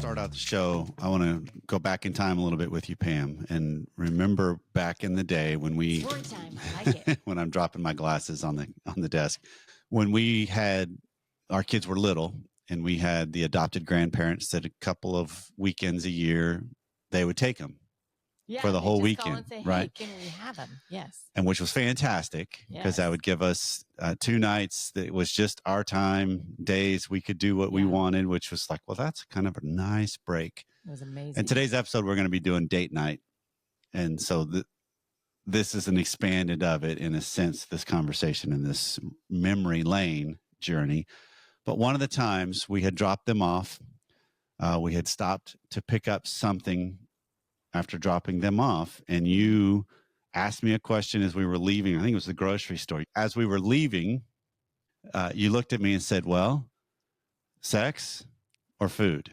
start out the show, I want to go back in time a little bit with you, Pam, and remember back in the day when we Story time. I like it. when I'm dropping my glasses on the desk, when we had our kids were little and we had the adopted grandparents that a couple of weekends a year they would take them for the whole weekend, call and say, hey, right? Can we have them? Yes. And which was fantastic because that would give us 2 nights that was just our time, days we could do what we wanted, which was like, well, that's kind of a nice break. It was amazing. And today's episode, we're going to be doing date night. And so this is an expanded of it in a sense, this conversation in this memory lane journey. But one of the times we had dropped them off, we had stopped to pick up something after dropping them off, and you asked me a question as we were leaving. I think it was the grocery store. As we were leaving, you looked at me and said, well, sex or food?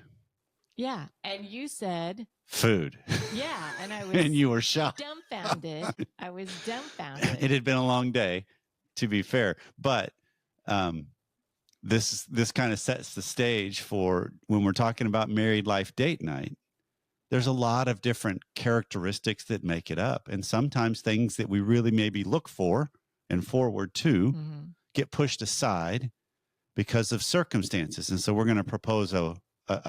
Yeah. And you said food. Yeah. And I was and you were shocked. Dumbfounded. I was dumbfounded. It had been a long day, to be fair. But this kind of sets the stage for when we're talking about married life date night. There's a lot of different characteristics that make it up. And sometimes things that we really maybe look for and forward to get pushed aside because of circumstances. And so we're going to propose a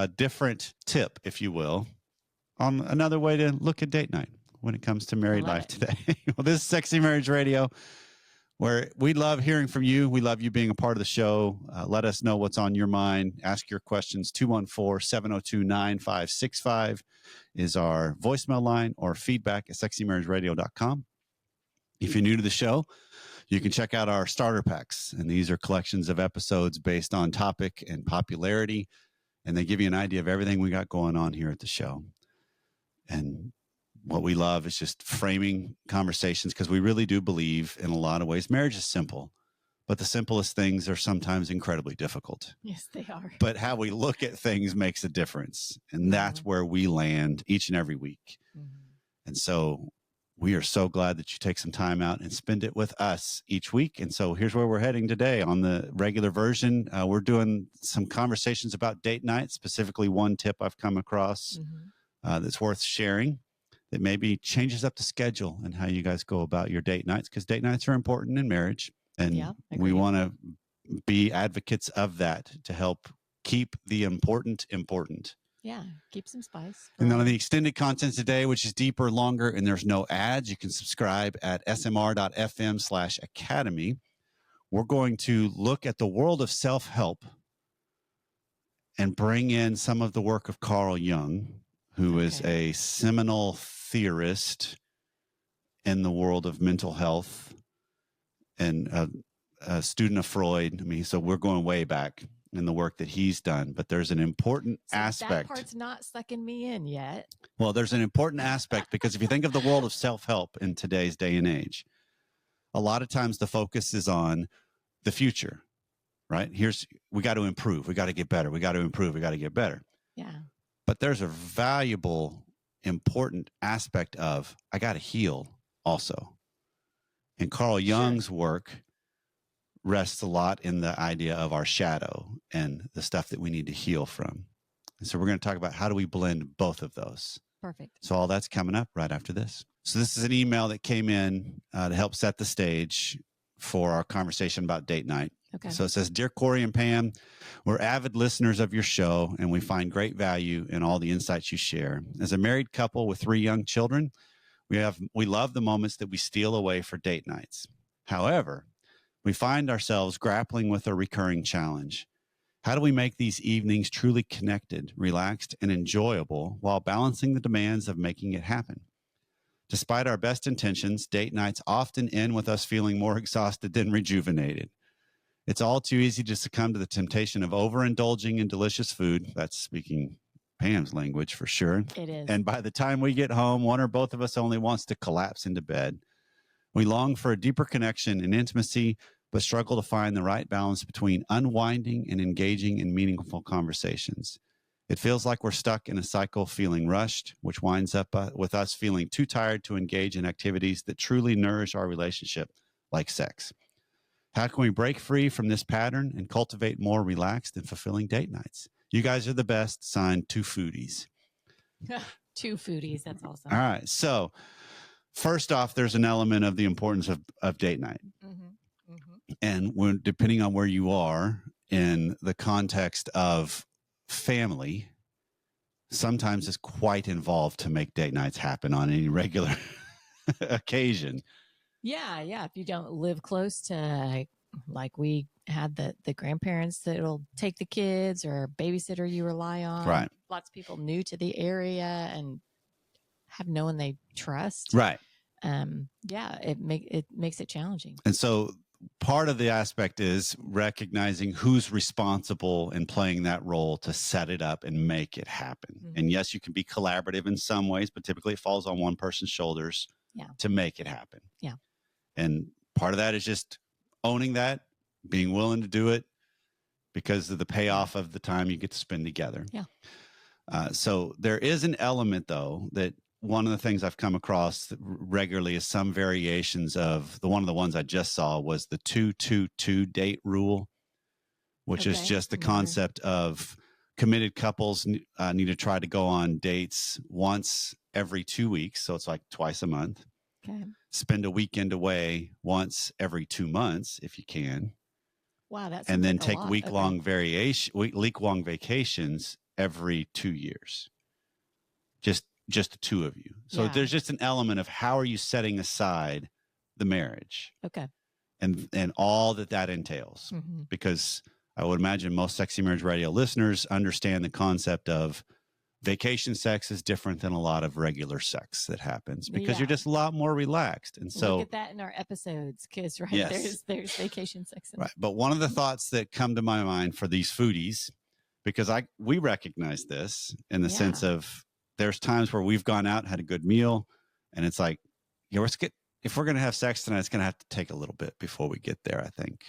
different tip, if you will, on another way to look at date night when it comes to married life today. Well, this is Sexy Marriage Radio, where we love hearing from you. We love you being a part of the show. Let us know what's on your mind. Ask your questions. 214-702-9565 is our voicemail line, or feedback at sexymarriageradio.com. If you're new to the show, you can check out our starter packs. And these are collections of episodes based on topic and popularity. And they give you an idea of everything we got going on here at the show. And what we love is just framing conversations, because we really do believe in a lot of ways marriage is simple, but the simplest things are sometimes incredibly difficult. Yes, they are. But how we look at things makes a difference. And that's where we land each and every week. And so we are so glad that you take some time out and spend it with us each week. And so here's where we're heading today. On the regular version, we're doing some conversations about date night, specifically one tip I've come across that's worth sharing, that maybe changes up the schedule and how you guys go about your date nights, because date nights are important in marriage. And we want to be advocates of that to help keep the important important. Yeah, keep some spice. And then on the extended content today, which is deeper, longer, and there's no ads, you can subscribe at smr.fm/academy. We're going to look at the world of self-help and bring in some of the work of Carl Jung, who is a seminal theorist in the world of mental health and a student of Freud. I mean, so we're going way back in the work that he's done, but there's an important aspect. That part's not sucking me in yet. Well, there's an important aspect, because if you think of the world of self-help in today's day and age, a lot of times the focus is on the future, right? We got to improve. We got to get better. We got to improve. We got to get better. Yeah. But there's a valuable, important aspect of, I got to heal also. And Carl Jung's work rests a lot in the idea of our shadow and the stuff that we need to heal from. And so we're going to talk about how do we blend both of those. Perfect. So all that's coming up right after this. So this is an email that came in to help set the stage for our conversation about date night. Okay. So it says, Dear Corey and Pam, we're avid listeners of your show, and we find great value in all the insights you share. As a married couple with 3 young children, we love the moments that we steal away for date nights. However, we find ourselves grappling with a recurring challenge. How do we make these evenings truly connected, relaxed, and enjoyable while balancing the demands of making it happen? Despite our best intentions, date nights often end with us feeling more exhausted than rejuvenated. It's all too easy to succumb to the temptation of overindulging in delicious food. That's speaking Pam's language for sure. It is. And by the time we get home, one or both of us only wants to collapse into bed. We long for a deeper connection and intimacy, but struggle to find the right balance between unwinding and engaging in meaningful conversations. It feels like we're stuck in a cycle, feeling rushed, which winds up with us feeling too tired to engage in activities that truly nourish our relationship, like sex. How can we break free from this pattern and cultivate more relaxed and fulfilling date nights? You guys are the best. Signed, two foodies. Two foodies. That's awesome. All right. So first off, there's an element of the importance of date night. And when, depending on where you are in the context of family, sometimes it's quite involved to make date nights happen on any regular occasion. Yeah. If you don't live close to, like we had the grandparents that'll take the kids or babysitter you rely on. Right. Lots of people new to the area and have no one they trust. Right. It makes it challenging. And so part of the aspect is recognizing who's responsible in playing that role to set it up and make it happen. Mhm. And yes, you can be collaborative in some ways, but typically it falls on one person's shoulders to make it happen. Yeah. And part of that is just owning that, being willing to do it because of the payoff of the time you get to spend together. Yeah. So there is an element, though, that one of the things I've come across regularly is some variations of one of the ones I just saw was the 2-2-2 date rule, which is just the concept of committed couples need to try to go on dates once every 2 weeks. So it's like twice a month. Okay. Spend a weekend away once every 2 months if you can. Wow, that's and then take week-long vacations every 2 years. Just the two of you. So there's just an element of how are you setting aside the marriage? Okay. And all that entails. Mm-hmm. Because I would imagine most Sexy Marriage Radio listeners understand the concept of vacation sex is different than a lot of regular sex that happens because you're just a lot more relaxed. And so look at that in our episodes, because yes. there's vacation sex. Right. But one of the thoughts that come to my mind for these foodies, because we recognize this in the sense of there's times where we've gone out, had a good meal, and it's like, if we're going to have sex tonight, it's going to have to take a little bit before we get there, I think.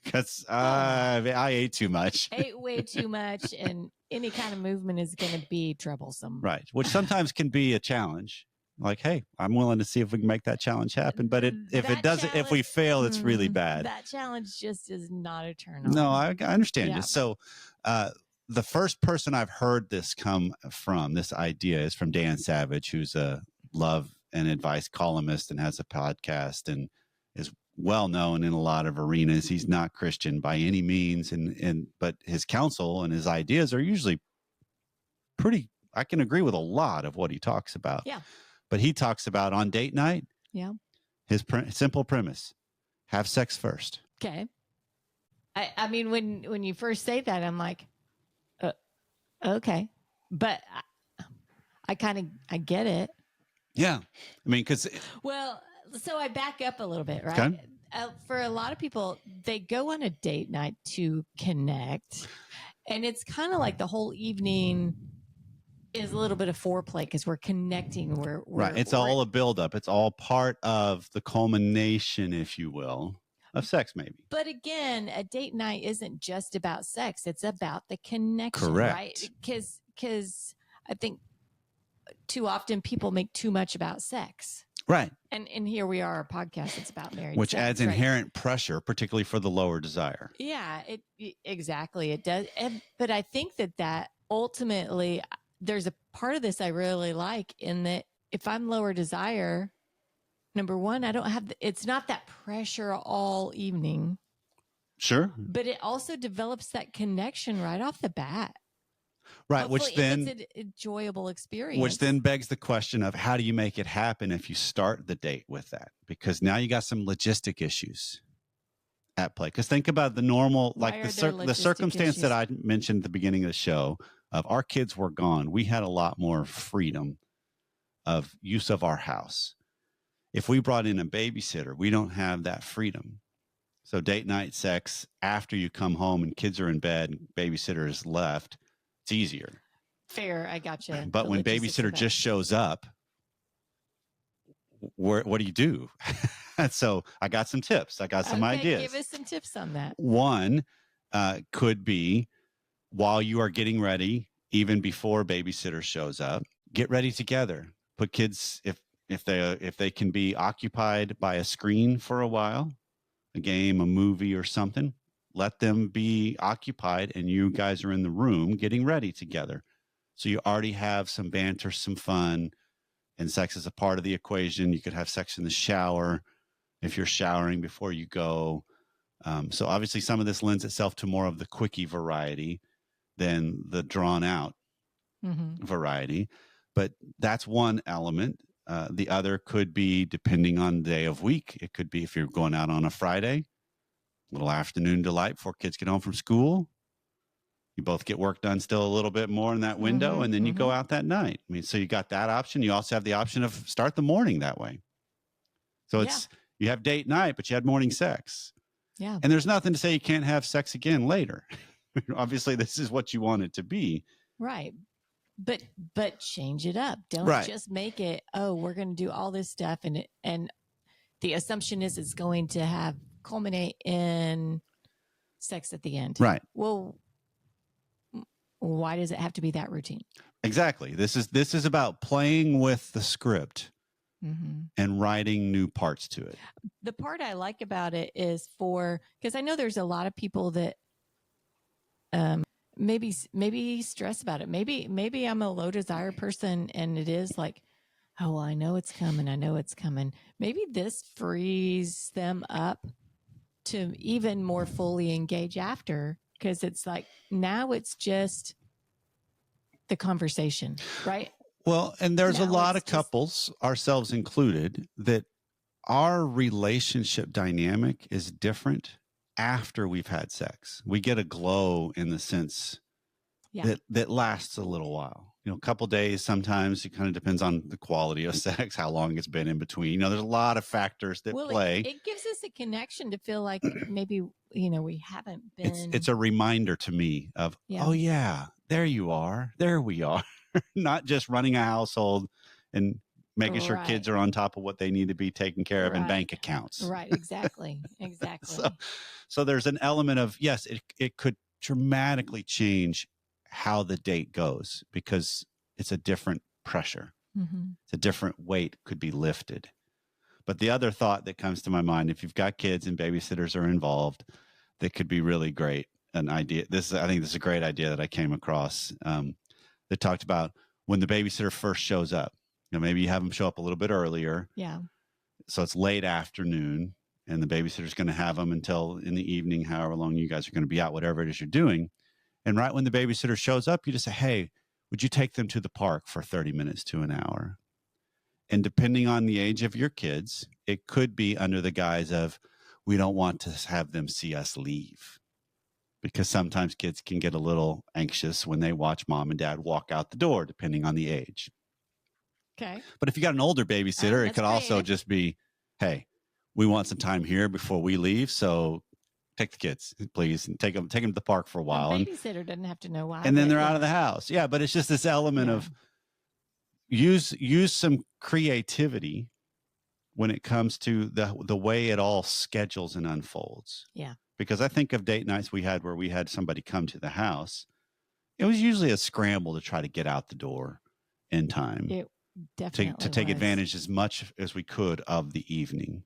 Because I ate too much. Ate way too much, and any kind of movement is going to be troublesome. Right. Which sometimes can be a challenge. Like, hey, I'm willing to see if we can make that challenge happen. But if we fail, it's really bad. That challenge just is not a turn on. No, I understand you. So the first person I've heard this come from, this idea, is from Dan Savage, who's a love and advice columnist and has a podcast and is well known in a lot of arenas. He's not Christian by any means, but his counsel and his ideas are usually pretty. I can agree with a lot of what he talks about. Yeah. But he talks about on date night. Yeah. His simple premise: have sex first. Okay. I mean, when you first say that, I'm like, okay, but I get it. Yeah, I mean, because so I back up a little bit, right? Okay. For a lot of people, they go on a date night to connect, and it's kind of like the whole evening is a little bit of foreplay because we're connecting. Right. It's all a buildup. It's all part of the culmination, if you will, of sex, maybe. But again, a date night isn't just about sex. It's about the connection. Correct. Right? Because I think too often people make too much about sex. Right. And here we are, our podcast, it's about marriage. Which adds inherent pressure, particularly for the lower desire. Yeah, exactly. It does. But I think that ultimately, there's a part of this I really like in that if I'm lower desire, number one, I don't have, it's not that pressure all evening. Sure. But it also develops that connection right off the bat. Right. Hopefully, which then it's an enjoyable experience. Which then begs the question of how do you make it happen if you start the date with that? Because now you got some logistic issues at play. Because think about the normal, like the circumstance that I mentioned at the beginning of the show of our kids were gone. We had a lot more freedom of use of our house. If we brought in a babysitter, we don't have that freedom. So date night sex after you come home and kids are in bed and babysitter is left, it's easier. Fair, I gotcha. But when babysitter just shows up, what do you do? So I got some tips. I got some ideas. Give us some tips on that. One could be while you are getting ready, even before babysitter shows up, get ready together. Put kids, if they can be occupied by a screen for a while, a game, a movie or something, let them be occupied and you guys are in the room getting ready together. So you already have some banter, some fun, and sex is a part of the equation. You could have sex in the shower if you're showering before you go. So obviously some of this lends itself to more of the quickie variety than the drawn out variety. But that's one element. The other could be depending on the day of week. It could be if you're going out on a Friday, little afternoon delight before kids get home from school. You both get work done still a little bit more in that window, and then you go out that night. I mean, so you got that option. You also have the option of start the morning that way. So it's you have date night, but you had morning sex. Yeah. And there's nothing to say you can't have sex again later. Obviously, this is what you want it to be. Right. But change it up. Don't just make it, oh, we're going to do all this stuff. And the assumption is it's going to culminate in sex at the end. Right. Well, why does it have to be that routine? Exactly. This is about playing with the script and writing new parts to it. The part I like about it is because I know there's a lot of people that maybe stress about it. Maybe I'm a low desire person and it is like, oh, well, I know it's coming. I know it's coming. Maybe this frees them up to even more fully engage after, because it's like now it's just the conversation, right? Well, and there's a lot of couples, ourselves included, that our relationship dynamic is different after we've had sex. We get a glow in the sense that lasts a little while. You know, a couple days, sometimes it kind of depends on the quality of sex, how long it's been in between. You know, there's a lot of factors that play. It gives us a connection to feel like maybe, we haven't been. It's a reminder to me of, oh yeah, there you are. There we are. Not just running a household and making sure kids are on top of what they need to be taken care of in bank accounts. Right. Exactly. Exactly. So there's an element of, yes, it could dramatically change how the date goes because it's a different pressure. It's a different weight could be lifted. But the other thought that comes to my mind, if you've got kids and babysitters are involved, that could be really great. An idea. I think this is a great idea that I came across. That talked about when the babysitter first shows up. You know, maybe you have them show up a little bit earlier. Yeah. So it's late afternoon and the babysitter's going to have them until in the evening, however long you guys are going to be out, whatever it is you're doing. And right when the babysitter shows up, you just say, hey, would you take them to the park for 30 minutes to an hour? And depending on the age of your kids, it could be under the guise of, we don't want to have them see us leave. Because sometimes kids can get a little anxious when they watch mom and dad walk out the door, depending on the age. Okay. But if you got an older babysitter, it could also just be, hey, we want some time here before we leave. So take the kids, please, and take them to the park for a while. The babysitter doesn't have to know why. And then they're out of the house. Yeah, but it's just this element of use some creativity when it comes to the way it all schedules and unfolds. Yeah. Because I think of date nights we had where we had somebody come to the house. It was usually a scramble to try to get out the door in time. It definitely to take advantage as much as we could of the evening.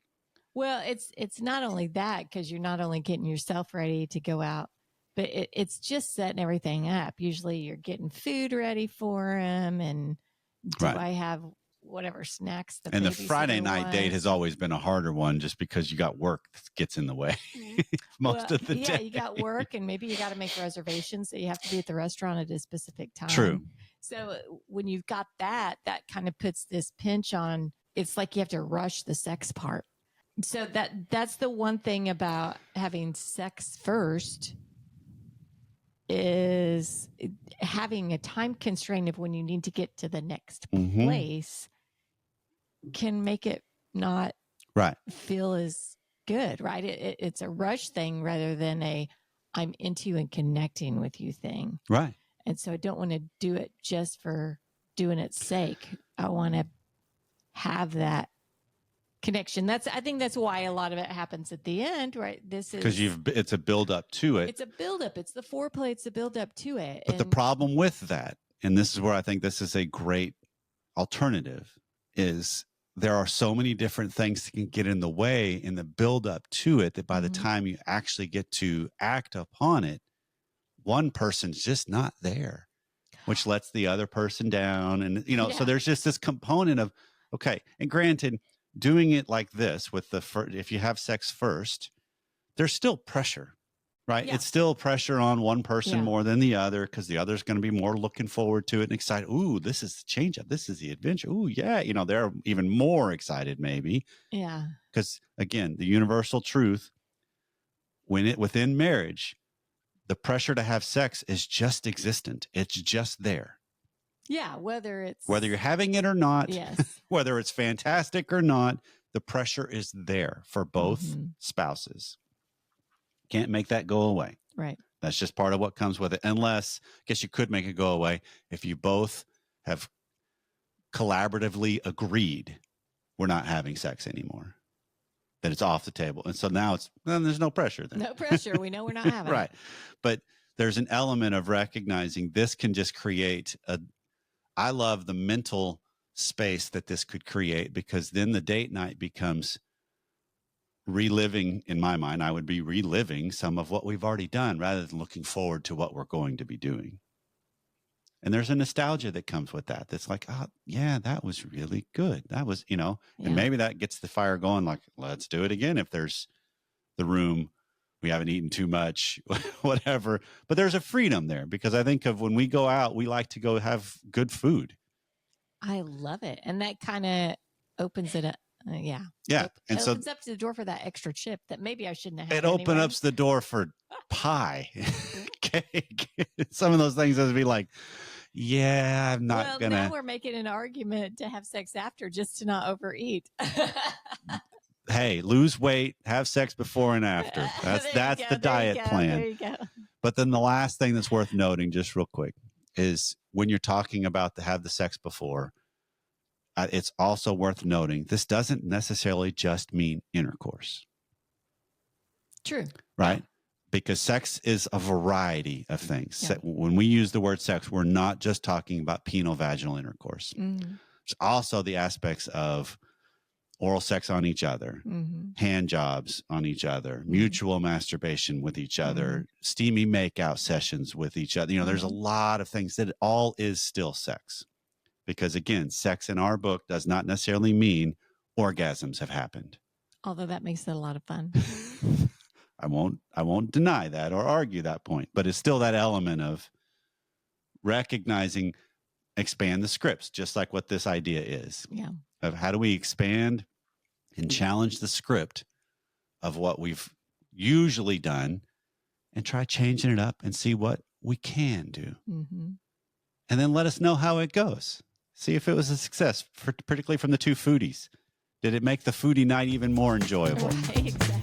Well, it's not only that, because you're not only getting yourself ready to go out, but it's just setting everything up. Usually you're getting food ready for them, and I have whatever snacks and the Friday night date has always been a harder one just because you got work that gets in the way most of the day. Yeah, you got work and maybe you got to make reservations. So you have to be at the restaurant at a specific time. True. So when you've got that kind of puts this pinch on, it's like you have to rush the sex part. So that's the one thing about having sex first is having a time constraint of when you need to get to the next place can make it not feel as good, right? It's a rush thing rather than a I'm into and connecting with you thing. Right. And so I don't want to do it just for doing its sake. I want to have that connection. I think that's why a lot of it happens at the end, right? This is because it's a build up to it. It's a build up. It's the foreplay. It's the build up to it. But the problem with that, and this is where I think this is a great alternative, is there are so many different things that can get in the way in the build up to it that by the time you actually get to act upon it, one person's just not there, which lets the other person down. And, so there's just this component of, okay. And granted, doing it like this with if you have sex first, there's still pressure, right? Yeah. It's still pressure on one person more than the other, because the other's going to be more looking forward to it and excited. Ooh, this is the change up. This is the adventure. Ooh, yeah. They're even more excited maybe. Yeah. Because again, the universal truth, within marriage, the pressure to have sex is just existent. It's just there. Yeah. Whether you're having it or not, yes. whether it's fantastic or not, the pressure is there for both spouses. Can't make that go away. Right. That's just part of what comes with it. Unless, I guess you could make it go away if you both have collaboratively agreed we're not having sex anymore. Then it's off the table. And so now then there's no pressure then. No pressure. We know we're not having right. But there's an element of recognizing this can just create I love the mental space that this could create, because then the date night becomes reliving. In my mind, I would be reliving some of what we've already done rather than looking forward to what we're going to be doing. And there's a nostalgia that comes with that. That's like, oh, yeah, that was really good. That was, and maybe that gets the fire going, like, let's do it again. If there's the room, we haven't eaten too much, whatever. But there's a freedom there, because I think of when we go out, we like to go have good food. I love it. And that kind of opens it up. Yeah. And it so opens up to the door for that extra chip that maybe I shouldn't have had. It opens up the door for pie, cake, some of those things that would be like, yeah, I'm not gonna. Now we're making an argument to have sex after, just to not overeat. Hey, lose weight, have sex before and after. That's the diet plan. There you go. But then the last thing that's worth noting, just real quick, is when you're talking about to have the sex before, it's also worth noting this doesn't necessarily just mean intercourse. True. Right? Because sex is a variety of things. Yeah. When we use the word sex, we're not just talking about penile vaginal intercourse. There's also the aspects of oral sex on each other, hand jobs on each other, mutual masturbation with each other, steamy makeout sessions with each other. There's a lot of things that all is still sex. Because again, sex in our book does not necessarily mean orgasms have happened. Although that makes it a lot of fun. I won't deny that or argue that point, but it's still that element of recognizing, expand the scripts, just like what this idea is. Yeah. Of how do we expand and challenge the script of what we've usually done and try changing it up and see what we can do. And then let us know how it goes. See if it was a success, particularly from the two foodies. Did it make the foodie night even more enjoyable? Right, exactly.